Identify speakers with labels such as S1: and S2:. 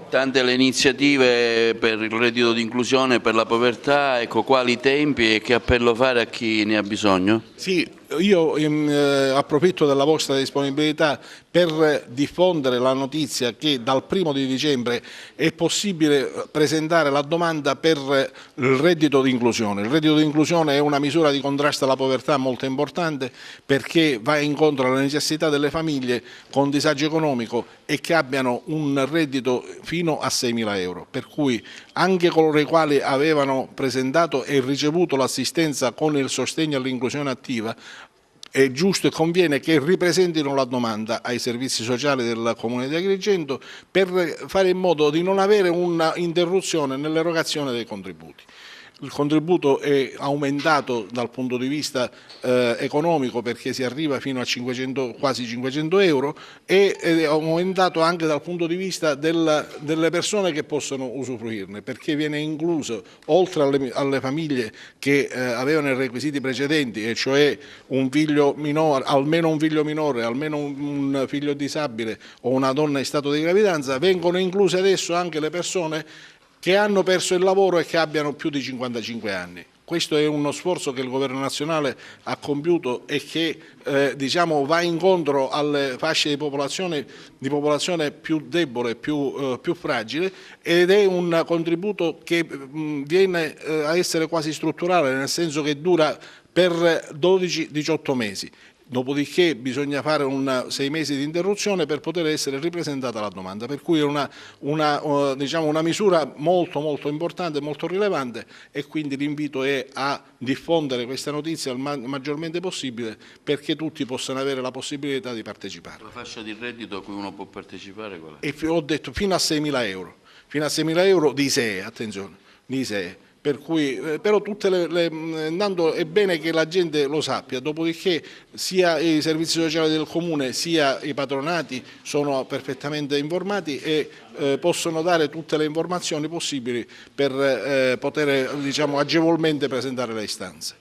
S1: Tante le iniziative per il reddito di inclusione, per la povertà, ecco, quali tempi e che appello fare a chi ne ha bisogno?
S2: Sì, io approfitto della vostra disponibilità per diffondere la notizia che dal 1° dicembre è possibile presentare la domanda per il reddito di inclusione. Il reddito di inclusione è una misura di contrasto alla povertà molto importante perché va incontro alle necessità delle famiglie con disagio economico e che abbiano un reddito fino a 6.000 euro, per cui anche coloro i quali avevano presentato e ricevuto l'assistenza con il sostegno all'inclusione attiva è giusto e conviene che ripresentino la domanda ai servizi sociali del Comune di Agrigento per fare in modo di non avere un'interruzione nell'erogazione dei contributi. Il contributo è aumentato dal punto di vista economico perché si arriva fino a quasi 500 euro e è aumentato anche dal punto di vista delle persone che possono usufruirne, perché viene incluso, oltre alle famiglie che avevano i requisiti precedenti, e cioè un figlio minore, almeno un figlio minore, almeno un figlio disabile o una donna in stato di gravidanza, vengono incluse adesso anche le persone che hanno perso il lavoro e che abbiano più di 55 anni. Questo è uno sforzo che il Governo nazionale ha compiuto e che diciamo, va incontro alle fasce di popolazione più debole, più fragile, ed è un contributo che viene a essere quasi strutturale, nel senso che dura per 12-18 mesi. Dopodiché bisogna fare 6 mesi di interruzione per poter essere ripresentata la domanda, per cui è diciamo, una misura molto importante, molto rilevante, e quindi l'invito è a diffondere questa notizia il maggiormente possibile perché tutti possano avere la possibilità di partecipare.
S1: La fascia di reddito a cui uno può partecipare qual è?
S2: E ho detto fino a 6.000 euro, fino a 6.000 euro di ISEE, attenzione, di ISEE. Per cui, però intanto è bene che la gente lo sappia, dopodiché sia i servizi sociali del Comune sia i patronati sono perfettamente informati e possono dare tutte le informazioni possibili per poter, diciamo, agevolmente presentare le istanze.